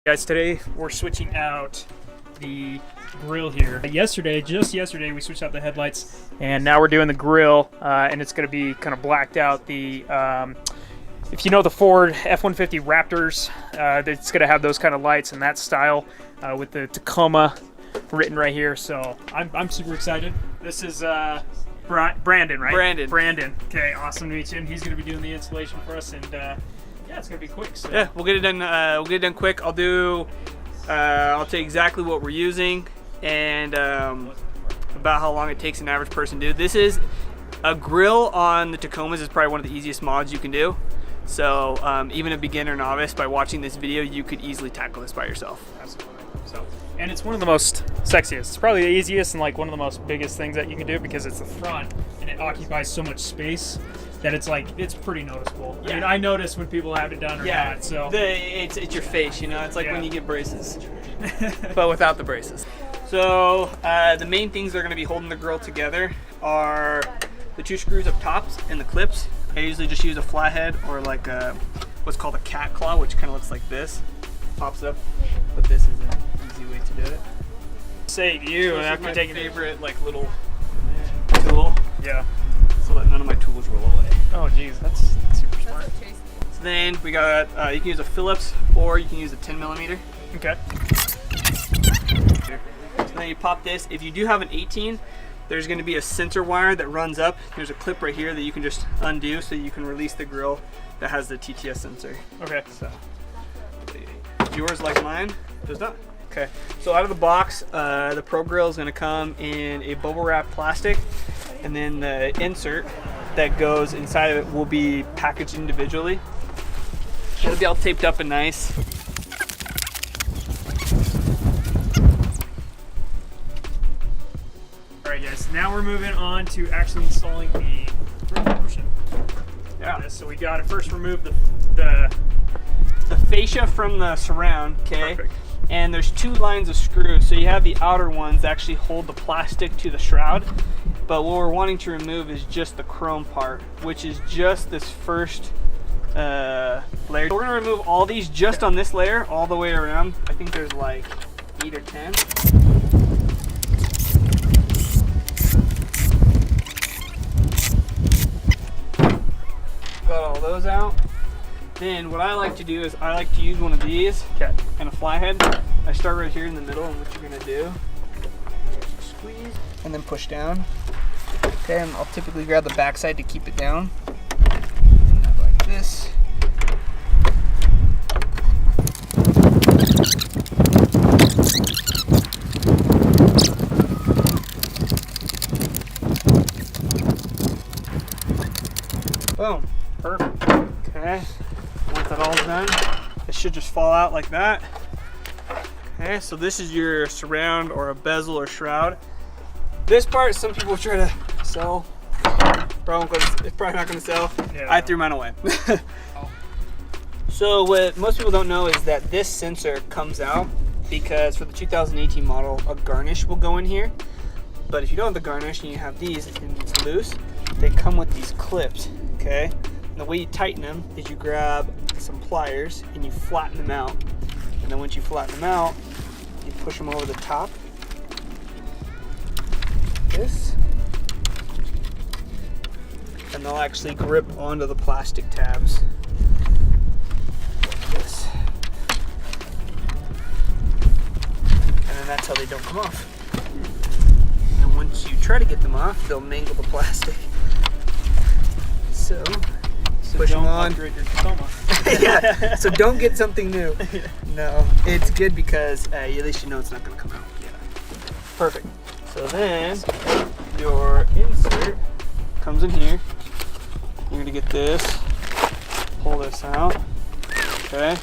Guys, today we're switching out the grill here. Just yesterday, we switched out the headlights, and now we're doing the grill, and it's going to be kind of blacked out. If you know the Ford F-150 Raptors, it's going to have those kind of lights and that style with the Tacoma written right here. So I'm super excited. This is Brandon, right? Brandon. Okay, awesome to meet you. And he's going to be doing the installation for us, and yeah, it's gonna be quick. So. Yeah, we'll get it done. We'll get it done quick. I'll tell you exactly what we're using and about how long it takes an average person to do. This is a grill on the Tacomas is probably one of the easiest mods you can do. So even a beginner novice, by watching this video, you could easily tackle this by yourself. Absolutely. So, and it's one of the most sexiest. It's probably the easiest and like one of the most biggest things that you can do because it's the front and it occupies so much space that it's pretty noticeable. Yeah. I mean, I notice when people have it done or not. So it's your face, you know. It's like when you get braces, but without the braces. So the main things that are going to be holding the grill together are the two screws up tops and the clips. I usually just use a flathead or like what's called a cat claw, which kind of looks like this. Pops up, but this is an easy way to do it. Save you after my taking favorite like little tool. Yeah. So that none of my tools roll away. Oh geez, that's super smart. So then we got, you can use a Phillips or you can use a 10mm. Okay. So then you pop this. If you do have an 18, there's going to be a sensor wire that runs up. There's a clip right here that you can just undo so you can release the grill that has the TTS sensor. Okay. So yours, like mine, does not. Okay. So out of the box, the Pro Grill is going to come in a bubble wrap plastic, and then the insert that goes inside of it will be packaged individually. It'll be all taped up and nice. Alright guys, now we're moving on to actually installing the grill portion. Yeah. So we got to first remove the fascia from the surround, okay? Perfect. And there's two lines of screws. So you have the outer ones that actually hold the plastic to the shroud. But what we're wanting to remove is just the chrome part, which is just this first layer. So we're gonna remove all these just on this layer, all the way around. I think there's like 8 or 10. Got all those out. Then what I like to do is I like to use one of these and a flathead. I start right here in the middle, and what you're gonna do, squeeze and then push down. Okay, and I'll typically grab the backside to keep it down. Like this. Boom. Perfect. Okay. Once that all done, it should just fall out like that. Okay, so this is your surround or a bezel or shroud. This part, some people try to sell. It's probably not going to sell. Yeah, I threw mine away. So what most people don't know is that this sensor comes out because for the 2018 model, a garnish will go in here. But if you don't have the garnish and you have these and it's loose, they come with these clips, okay? And the way you tighten them is you grab some pliers and you flatten them out. And then once you flatten them out, you push them over the top. This. And they'll actually grip onto the plastic tabs. Like this. And then that's how they don't come off. And once you try to get them off, they'll mangle the plastic. So push them on. Upgrade your Tacoma. Yeah, so don't get something new. No, it's good because at least you know it's not going to come out. Yeah. Perfect. So then your insert comes in here. You're going to get this, pull this out. Okay.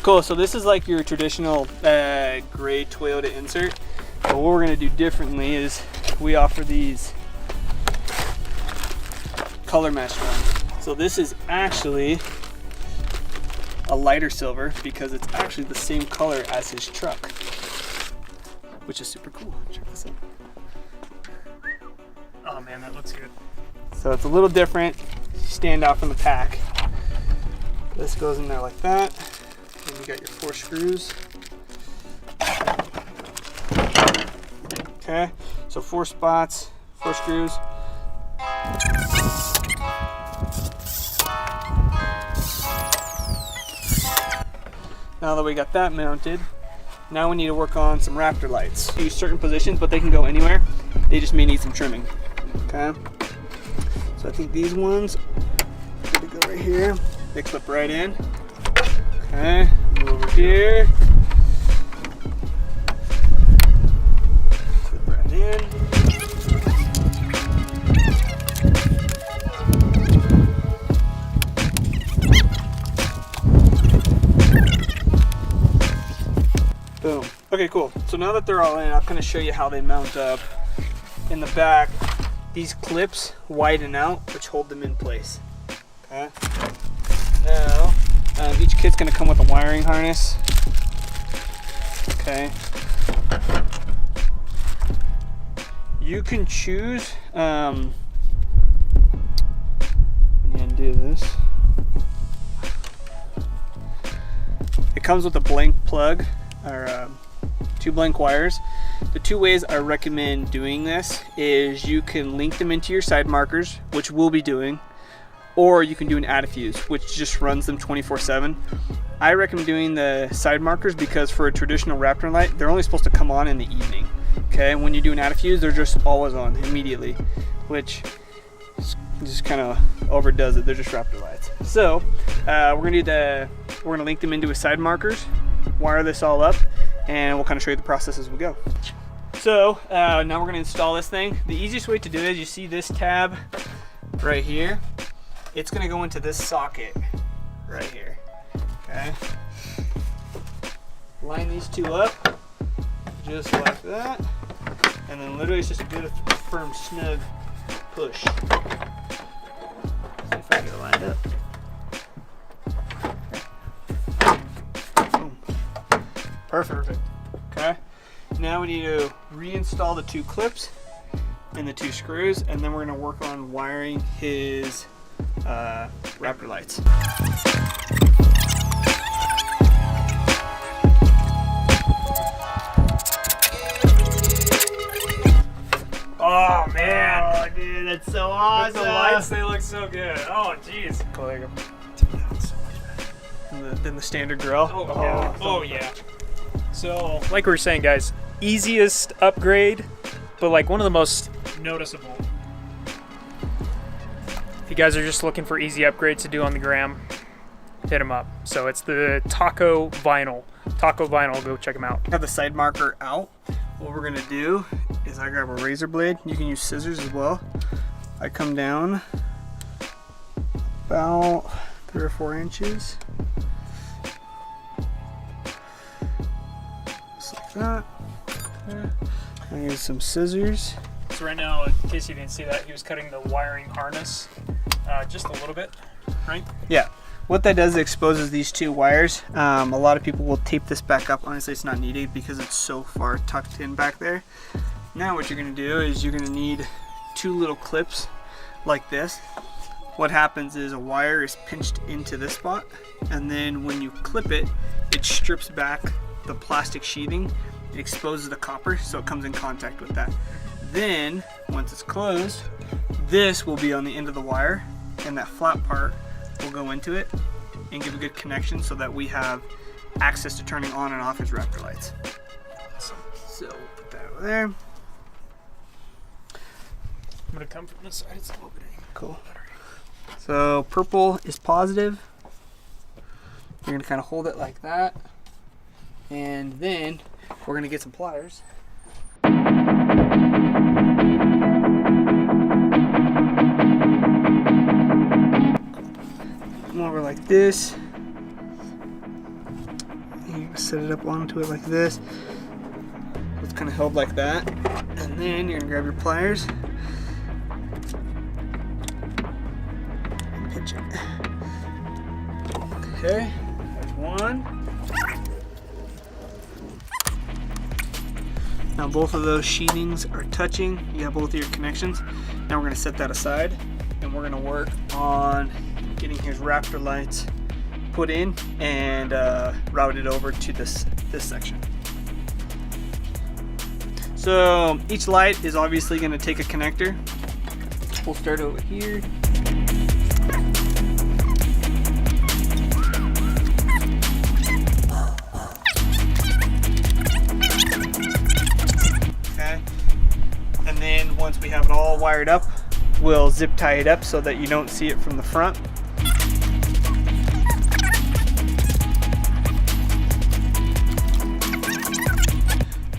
Cool. So this is like your traditional gray Toyota insert. But what we're going to do differently is we offer these color matched ones. So this is actually a lighter silver because it's actually the same color as his truck, which is super cool. Check this out. Oh man, that looks good. So it's a little different. Stand out from the pack. This goes in there like that. Then you got your 4 screws. Okay, so 4 spots, 4 screws. Now that we got that mounted, now we need to work on some Raptor lights. Use certain positions, but they can go anywhere. They just may need some trimming. Okay, so I think these ones are gonna go right here. They clip right in. Okay, move over here. Clip right in. Boom. Okay, cool. So now that they're all in, I'm gonna show you how they mount up. In the back, these clips widen out, which hold them in place. Okay. Now, each kit's gonna come with a wiring harness. Okay. You can choose. Undo this. It comes with a blank plug, or 2 blank wires. The 2 ways I recommend doing this is you can link them into your side markers, which we'll be doing, or you can do an add a fuse, which just runs them 24/7. I recommend doing the side markers because for a traditional Raptor light, they're only supposed to come on in the evening. Okay, when you do an add a fuse, they're just always on immediately, which just kind of overdoes it. They're just Raptor lights. So we're gonna link them into a side markers, wire this all up, and we'll kind of show you the process as we go. So now we're gonna install this thing. The easiest way to do it is you see this tab right here. It's gonna go into this socket right here. Okay. Line these 2 up, just like that, and then literally it's just a good firm snug push. See if I can get it lined up. Boom. Perfect. Okay. Now we need to reinstall the 2 clips and the 2 screws, and then we're going to work on wiring his Raptor lights. Oh man! Oh dude, that's so awesome! The lights, they look so good. Oh jeez. Than the standard grill. Oh yeah. Oh yeah. So, like we were saying, guys, easiest upgrade, but like one of the most noticeable. If you guys are just looking for easy upgrades to do on the gram, hit them up. So it's the Taco Vinyl. Go check them out. I have the side marker out. What we're gonna do is I grab a razor blade. You can use scissors as well. I come down about 3 or 4 inches. Just like that. Okay. I use some scissors. So right now, in case you didn't see that, he was cutting the wiring harness just a little bit, right? Yeah. What that does is exposes these 2 wires. A lot of people will tape this back up. Honestly, it's not needed because it's so far tucked in back there. Now what you're gonna do is you're gonna need 2 little clips like this. What happens is a wire is pinched into this spot, and then when you clip it, it strips back the plastic sheathing. It exposes the copper, so it comes in contact with that. Then, once it's closed, this will be on the end of the wire, and that flat part will go into it and give a good connection so that we have access to turning on and off his Raptor lights. So we'll put that over there. I'm gonna come from this side. It's a little bit cool. So purple is positive. You're gonna kind of hold it like that, and then we're gonna get some pliers. Come over like this. You set it up onto it like this. It's kind of held like that, and then you're gonna grab your pliers. Pinch it. Okay, there's one. Now both of those sheathings are touching. You have both of your connections. Now we're gonna set that aside, and we're gonna work on getting his Raptor lights put in and routed over to this section. So So each light is obviously going to take a connector. We'll start over here. Okay. And then once we have it all wired up, we'll zip tie it up so that you don't see it from the front.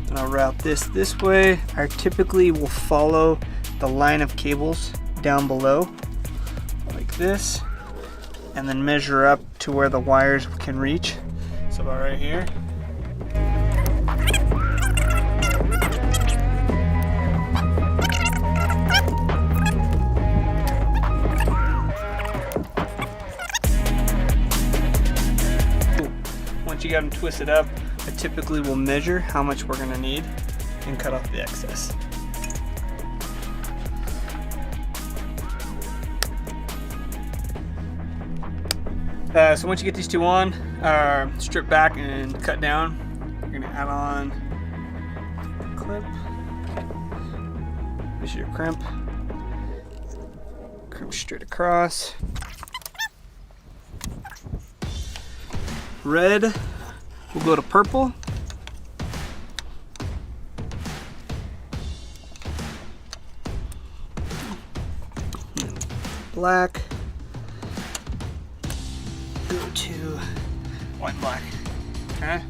And I'll route this way. I typically will follow the line of cables down below like this, and then measure up to where the wires can reach. So about right here. Once you got them twisted up, I typically will measure how much we're going to need and cut off the excess. So once you get these two on, strip back and cut down, you're going to add on a clip. This is your crimp. Crimp straight across. Red. We'll go to purple. Black. Go to white and black. Okay.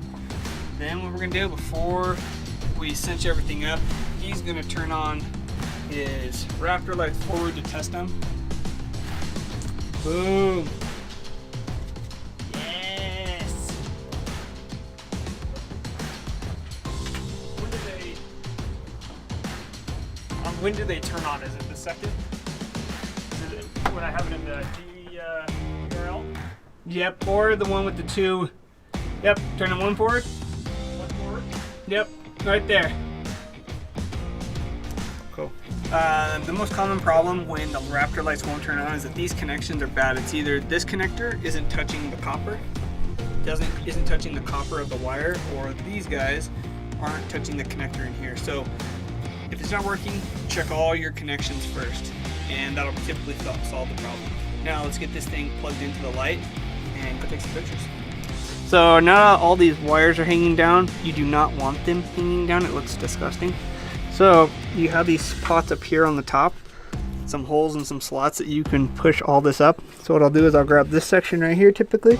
Then what we're gonna do before we cinch everything up, he's gonna turn on his Raptor Lights forward to test them. Boom. When do they turn on? Is it the second? Is it when I have it in the GRL? Yep, or the one with the two. Yep, turn them one forward. One forward? Yep, right there. Cool. The most common problem when the Raptor Lights won't turn on is that these connections are bad. It's either this connector isn't touching the copper, isn't touching the copper of the wire, or these guys aren't touching the connector in here. So if it's not working, check all your connections first, and that'll typically solve the problem. Now let's get this thing plugged into the light and go take some pictures. So now all these wires are hanging down. You do not want them hanging down. It looks disgusting. So you have these pots up here on the top, some holes and some slots that you can push all this up. So what I'll do is I'll grab this section right here typically,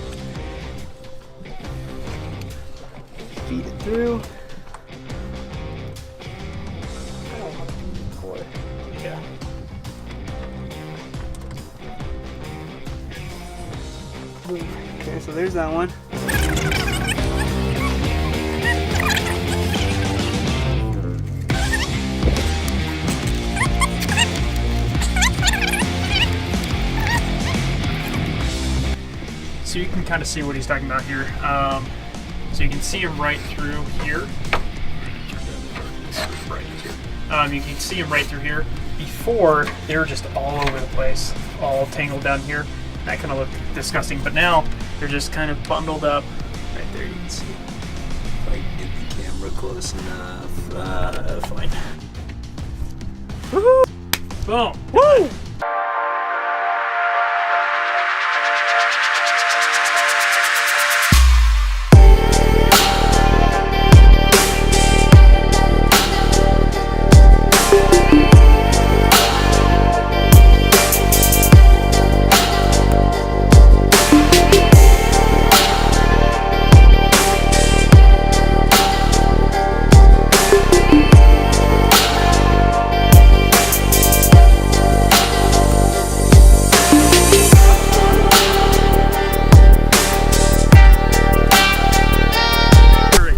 feed it through. Okay, so there's that one. So you can kind of see what he's talking about here. So you can see him right through here. You can see him right through here. Before, they were just all over the place, all tangled down here. That kind of looked disgusting, but now they're just kind of bundled up. Right there, you can see. If I get the camera close enough, fine. Woohoo! Boom! Woo!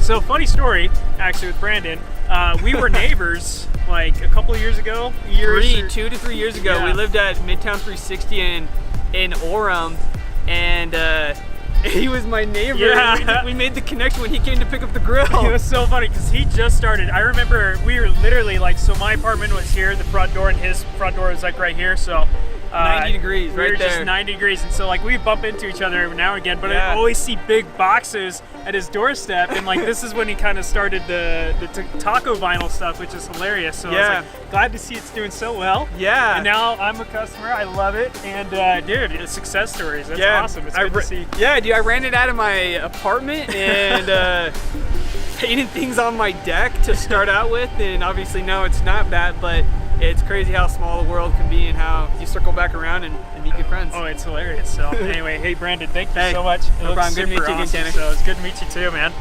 So funny story, actually, with Brandon. We were neighbors like a couple of years ago. 2 to 3 years ago. Yeah. We lived at Midtown 360 in Orem, and he was my neighbor. Yeah. We made the connection when he came to pick up the grill. It was so funny because he just started. I remember we were literally like, so my apartment was here, the front door, and his front door was like right here. So 90 degrees, we right were there. just 90 degrees, and so like we bump into each other every now and again, but Yeah. I always see big boxes at his doorstep, and like this is when he kind of started the taco vinyl stuff, which is hilarious. So I was like, glad to see it's doing so well. Yeah. And now I'm a customer. I love it, and dude, it's success stories. That's awesome. It's good to see. Yeah, dude, I ran it out of my apartment and painted things on my deck to start out with, and obviously now it's not that, but it's crazy how small the world can be and how you circle back around and meet good friends. Oh, it's hilarious. So anyway, hey Brandon, thank you so much. No problem. Good to meet you again, awesome. Tanner. So it's good to meet you too, man.